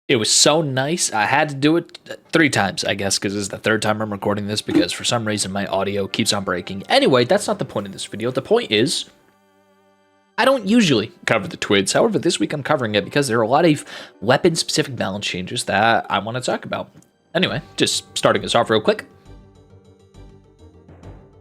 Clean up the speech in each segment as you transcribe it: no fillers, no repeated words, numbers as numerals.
It was so nice. I had to do it 3 times, I guess, because this is the 3rd time I'm recording this because for some reason my audio keeps on breaking. Anyway, that's not the point of this video. The point is, I don't usually cover the TWIDs. However, this week I'm covering it because there are a lot of weapon-specific balance changes that I want to talk about. Anyway, just starting us off real quick.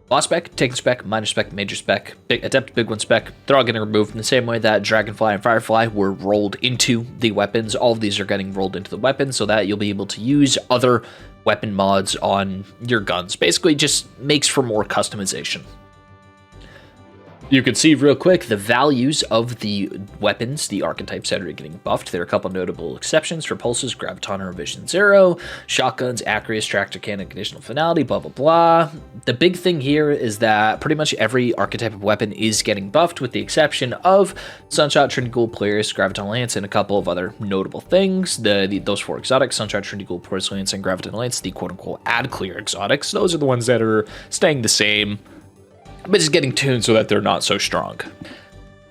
Boss spec, taken spec, minor spec, major spec, adept big one spec, they're all getting removed in the same way that Dragonfly and Firefly were rolled into the weapons. All of these are getting rolled into the weapons so that you'll be able to use other weapon mods on your guns. Basically, just makes for more customization. You can see real quick the values of the weapons, the archetypes that are getting buffed. There are a couple notable exceptions: repulses, graviton, or vision 0, shotguns, Acreus, tractor cannon, conditional finality, blah blah blah. The big thing here is that pretty much every archetype of weapon is getting buffed, with the exception of Sunshot, Trinity Ghoul, Polaris, Graviton Lance, and a couple of other notable things. Those 4 exotics, Sunshot, Trinity Ghoul, Polaris Lance, and Graviton Lance, the quote-unquote ad-clear exotics. Those are the ones that are staying the same, but just getting tuned so that they're not so strong.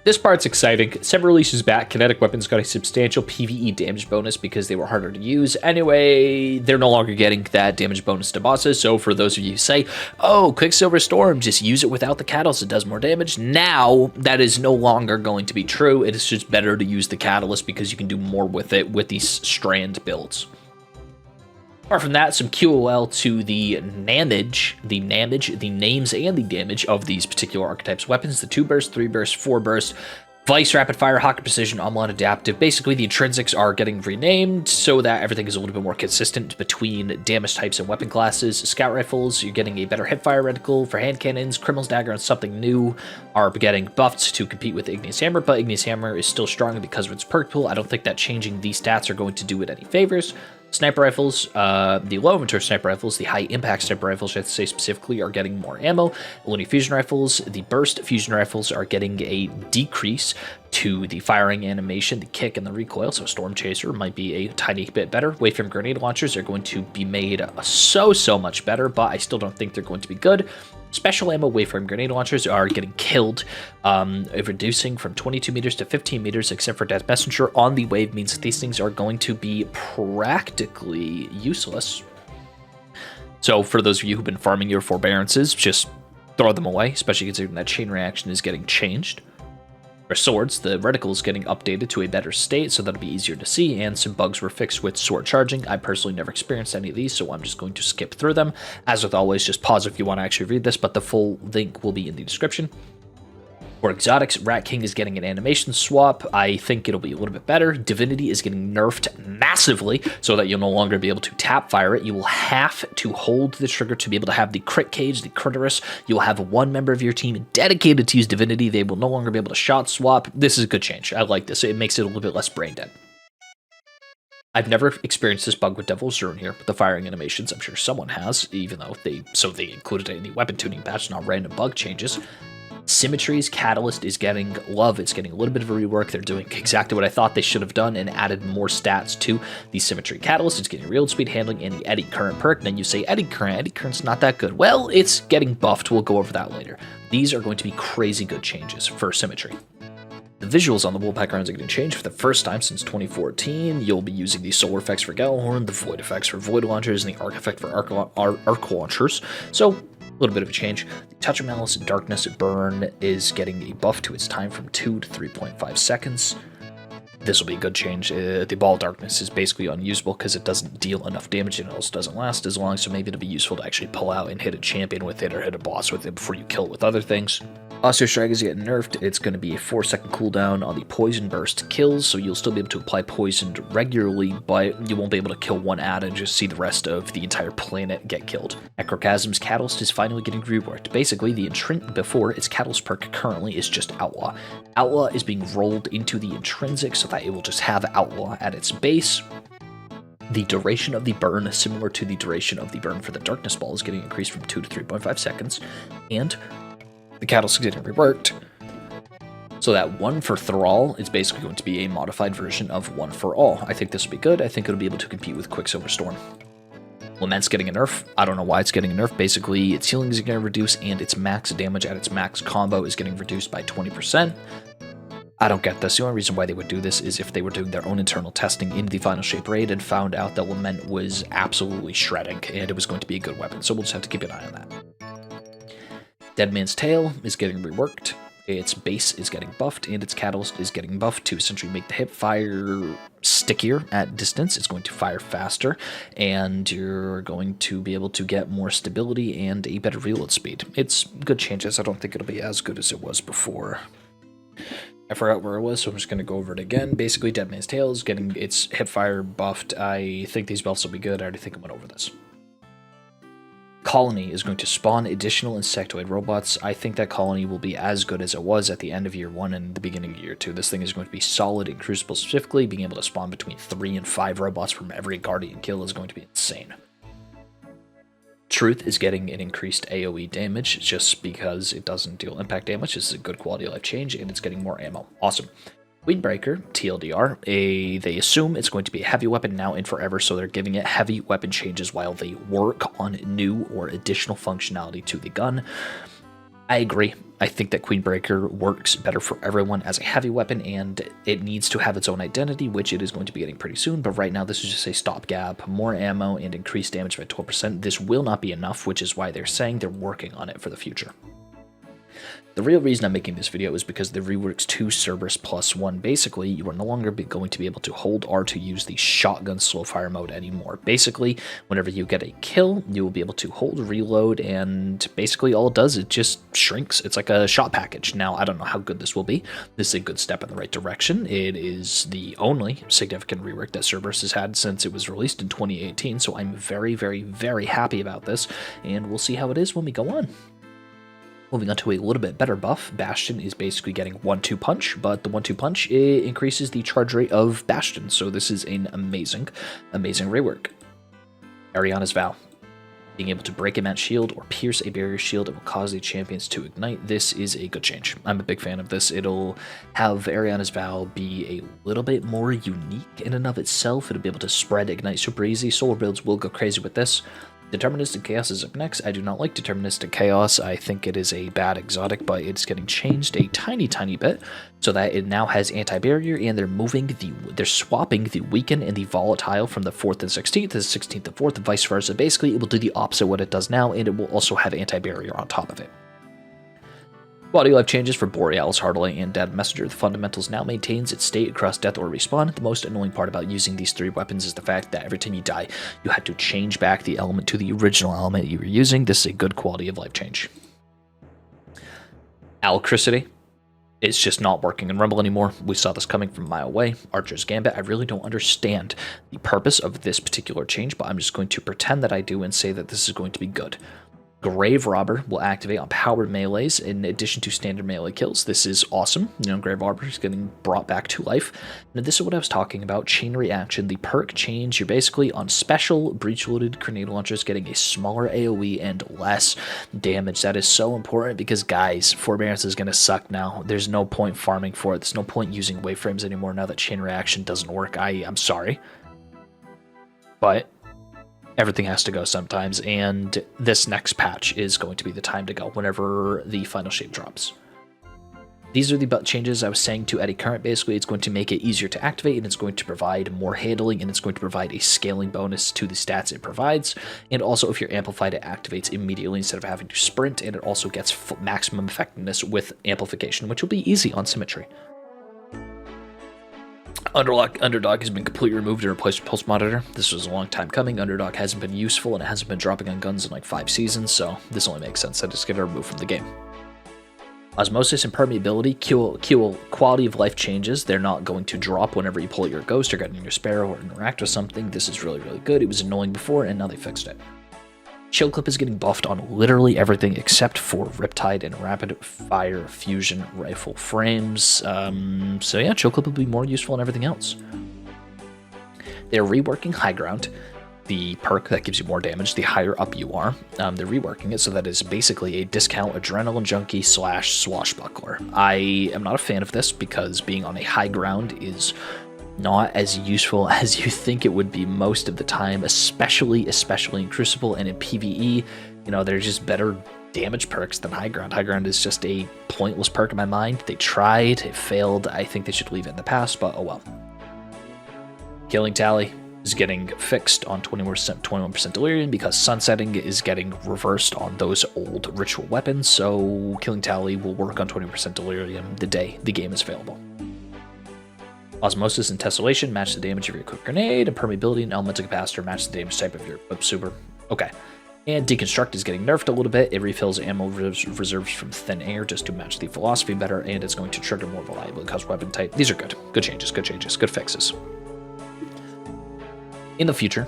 This part's exciting. 7 releases back, kinetic weapons got a substantial PvE damage bonus because they were harder to use. Anyway, they're no longer getting that damage bonus to bosses, so for those of you who say, oh, Quicksilver Storm, just use it without the Catalyst, it does more damage. Now, that is no longer going to be true. It is just better to use the Catalyst because you can do more with it with these strand builds. Apart from that, some QOL to the names and the damage of these particular archetypes weapons: the 2 burst, 3 burst, 4 burst, Vice, Rapid Fire, Hawk Precision, Omlon, Adaptive. Basically, the intrinsics are getting renamed so that everything is a little bit more consistent between damage types and weapon classes. Scout Rifles, you're getting a better hipfire reticle. For hand cannons, Criminal's Dagger and something new are getting buffed to compete with Igneous Hammer, but Igneous Hammer is still strong because of its perk pool. I don't think that changing these stats are going to do it any favors. Sniper rifles, the low inventory sniper rifles, the high impact sniper rifles, I have to say specifically, are getting more ammo. Linear fusion rifles, the burst fusion rifles are getting a decrease to the firing animation, the kick, and the recoil, so Storm Chaser might be a tiny bit better. Waveframe grenade launchers are going to be made so much better, but I still don't think they're going to be good. Special ammo waveframe grenade launchers are getting killed, reducing from 22 meters to 15 meters, except for Death Messenger on the wave means that these things are going to be practically useless. So for those of you who've been farming your forbearances, just throw them away, especially considering that chain reaction is getting changed. For swords, the reticle is getting updated to a better state, so that'll be easier to see, and some bugs were fixed with sword charging. I personally never experienced any of these, so I'm just going to skip through them. As with always, just pause if you want to actually read this, but the full link will be in the description. For exotics, Rat King is getting an animation swap. I think it'll be a little bit better. Divinity is getting nerfed massively so that you'll no longer be able to tap fire it. You will have to hold the trigger to be able to have the crit cage, the Critiris. You'll have one member of your team dedicated to use Divinity. They will no longer be able to shot swap. This is a good change. I like this. It makes it a little bit less brain dead. I've never experienced this bug with Devil's Rune here, but the firing animations, I'm sure someone has, even though they included it in the weapon tuning patch, not random bug changes. Symmetry's Catalyst is getting love. It's getting a little bit of a rework. They're doing exactly what I thought they should have done and added more stats to the Symmetry Catalyst. It's getting real speed handling and the Eddy Current perk. Then you say Eddy Current's not that good. Well, it's getting buffed. We'll go over that later. These are going to be crazy good changes for Symmetry. The visuals on the Woolpack rounds are getting changed for the first time since 2014. You'll be using the solar effects for Gallahorn, the void effects for void launchers, and the arc effect for arc launchers. So, a little bit of a change. The Touch of Malice Darkness Burn is getting a buff to its time from 2 to 3.5 seconds. This will be a good change. The Ball of Darkness is basically unusable because it doesn't deal enough damage and it also doesn't last as long, so maybe it'll be useful to actually pull out and hit a champion with it or hit a boss with it before you kill it with other things. Osteo Strike is getting nerfed. It's going to be a 4-second cooldown on the Poison Burst kills, so you'll still be able to apply poison regularly, but you won't be able to kill one ad and just see the rest of the entire planet get killed. Necrochasm's Catalyst is finally getting reworked. Basically, before its Catalyst perk currently is just Outlaw. Outlaw is being rolled into the intrinsic so that it will just have Outlaw at its base. The duration of the burn, similar to the duration of the burn for the Darkness Ball, is getting increased from 2 to 3.5 seconds, and the Catalyst is getting reworked so that 1 for Thrall is basically going to be a modified version of 1 for All. I think this will be good. I think it'll be able to compete with Quicksilver Storm. Lament's getting a nerf. I don't know why it's getting a nerf. Basically, its healing is going to reduce, and its max damage at its max combo is getting reduced by 20%. I don't get this. The only reason why they would do this is if they were doing their own internal testing in the Final Shape raid and found out that Lament was absolutely shredding and it was going to be a good weapon. So we'll just have to keep an eye on that. Dead Man's Tail is getting reworked. Its base is getting buffed, and its catalyst is getting buffed to essentially make the hip fire stickier at distance. It's going to fire faster, and you're going to be able to get more stability and a better reload speed. It's good changes. I don't think it'll be as good as it was before. I forgot where it was, so I'm just going to go over it again. Basically, Dead Man's Tail is getting its hip fire buffed. I think these buffs will be good. I already think I went over this. Colony is going to spawn additional insectoid robots. I think that Colony will be as good as it was at the end of Year 1 and the beginning of Year 2. This thing is going to be solid in Crucible specifically. Being able to spawn between 3 and 5 robots from every Guardian kill is going to be insane. Truth is getting an increased AoE damage just because it doesn't deal impact damage. This is a good quality of life change, and it's getting more ammo. Awesome. Windbreaker, TLDR, they assume it's going to be a heavy weapon now and forever, so they're giving it heavy weapon changes while they work on new or additional functionality to the gun. I agree. I think that Queenbreaker works better for everyone as a heavy weapon, and it needs to have its own identity, which it is going to be getting pretty soon, but right now this is just a stopgap. More ammo and increased damage by 12%. This will not be enough, which is why they're saying they're working on it for the future. The real reason I'm making this video is because the Reworks 2 Cerberus+1, basically, you are no longer going to be able to hold R to use the shotgun slow fire mode anymore. Basically, whenever you get a kill, you will be able to hold reload, and basically all it does, it just shrinks. It's like a shot package. Now, I don't know how good this will be. This is a good step in the right direction. It is the only significant rework that Cerberus has had since it was released in 2018, so I'm very, very, very happy about this, and we'll see how it is when we go on. Moving on to a little bit better buff, Bastion is basically getting 1-2 punch, but the 1-2 punch increases the charge rate of Bastion, so this is an amazing, amazing rework. Ariana's Vow. Being able to break a match shield or pierce a barrier shield, it will cause the champions to ignite. This is a good change. I'm a big fan of this. It'll have Ariana's Vow be a little bit more unique in and of itself. It'll be able to spread ignite super easy. Solar builds will go crazy with this. Deterministic Chaos is up next. I do not like Deterministic Chaos. I think it is a bad exotic, but it's getting changed a tiny, tiny bit so that it now has anti-barrier, and they're swapping the weaken and the volatile from the 4th and 16th to the 16th and 4th, and vice versa. Basically, it will do the opposite of what it does now, and it will also have anti-barrier on top of it. Quality of life changes for Borealis, Heartley, and Dead Messenger. The fundamentals now maintains its state across death or respawn. The most annoying part about using these 3 weapons is the fact that every time you die, you had to change back the element to the original element you were using. This is a good quality of life change. Alacrity. It's just not working in Rumble anymore. We saw this coming from a mile away. Archer's Gambit. I really don't understand the purpose of this particular change, but I'm just going to pretend that I do and say that this is going to be good. Grave Robber will activate on powered melees in addition to standard melee kills. This is awesome. You know, Grave Robber is getting brought back to life. Now, this is what I was talking about. Chain Reaction, the perk change. You're basically on special breech-loaded grenade launchers getting a smaller AoE and less damage. That is so important because, guys, Forbearance is going to suck now. There's no point farming for it. There's no point using waveframes anymore now that Chain Reaction doesn't work. I'm sorry. But everything has to go sometimes, and this next patch is going to be the time to go whenever the final shape drops. These are the changes I was saying to Eddy Current. Basically, it's going to make it easier to activate, and it's going to provide more handling, and it's going to provide a scaling bonus to the stats it provides. And also, if you're amplified, it activates immediately instead of having to sprint, and it also gets maximum effectiveness with amplification, which will be easy on Symmetry. Underdog has been completely removed and replaced with Pulse Monitor. This was a long time coming. Underdog hasn't been useful, and it hasn't been dropping on guns in like 5 seasons, so this only makes sense. I just get it removed from the game. Osmosis and Permeability, quality of life changes. They're not going to drop whenever you pull your Ghost or get in your Sparrow or interact with something. This is really, really good. It was annoying before, and now they fixed it. Shield Clip is getting buffed on literally everything except for Riptide and Rapid Fire Fusion Rifle frames. So yeah, Shield Clip will be more useful than everything else. They're reworking High Ground, the perk that gives you more damage the higher up you are. They're reworking it so that it's basically a discount Adrenaline Junkie / Swashbuckler. I am not a fan of this because being on a high ground is not as useful as you think it would be most of the time, especially in Crucible and in PvE. You know, there's just better damage perks than High Ground. High Ground is just a pointless perk in my mind. They tried, it failed. I think they should leave it in the past, but oh well. Killing Tally is getting fixed on 21% Delirium because Sunsetting is getting reversed on those old ritual weapons, so Killing Tally will work on 20% Delirium the day the game is available. Osmosis and Tessellation match the damage of your equipped grenade, and Permeability and Elemental Capacitor match the damage type of your equipped super. Okay. And Deconstruct is getting nerfed a little bit. It refills ammo reserves from thin air just to match the philosophy better, and it's going to trigger more reliably because weapon type. These are good. Good changes, good fixes. In the future,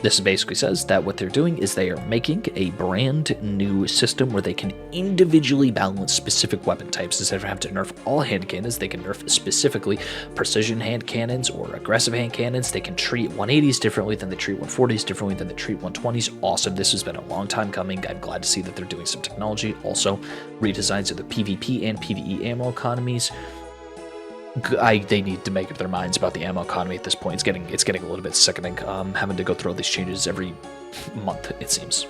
this basically says that what they're doing is they are making a brand new system where they can individually balance specific weapon types. Instead of having to nerf all hand cannons, they can nerf specifically precision hand cannons or aggressive hand cannons. They can treat 180s differently than they treat 140s, differently than they treat 120s. Awesome. This has been a long time coming. I'm glad to see that they're doing some technology. Also, redesigns of the PvP and PvE ammo economies. They need to make up their minds about the ammo economy at this point. It's getting a little bit sickening, having to go through all these changes every month, it seems.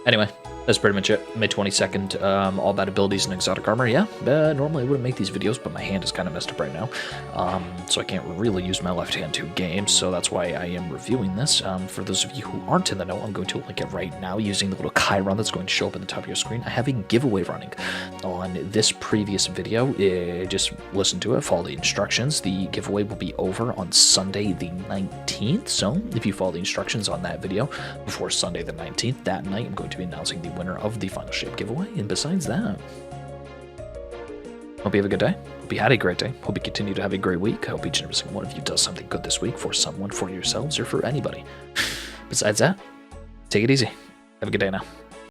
Anyway, that's pretty much it. May 22nd, all about abilities and exotic armor. Yeah, normally I wouldn't make these videos, but my hand is kind of messed up right now, so I can't really use my left hand to game, so that's why I am reviewing this. For those of you who aren't in the know, I'm going to link it right now using the little Chiron that's going to show up at the top of your screen. I have a giveaway running on this previous video. Just listen to it, follow the instructions. The giveaway will be over on Sunday the 19th, so if you follow the instructions on that video before Sunday the 19th, that night I'm going to be announcing the winner of the Final Shape giveaway. And besides that, hope you have a good day. Hope you had a great day. Hope you continue to have a great week. I hope each and every single one of you does something good this week for someone, for yourselves, or for anybody. Besides that, take it easy. Have a good day now.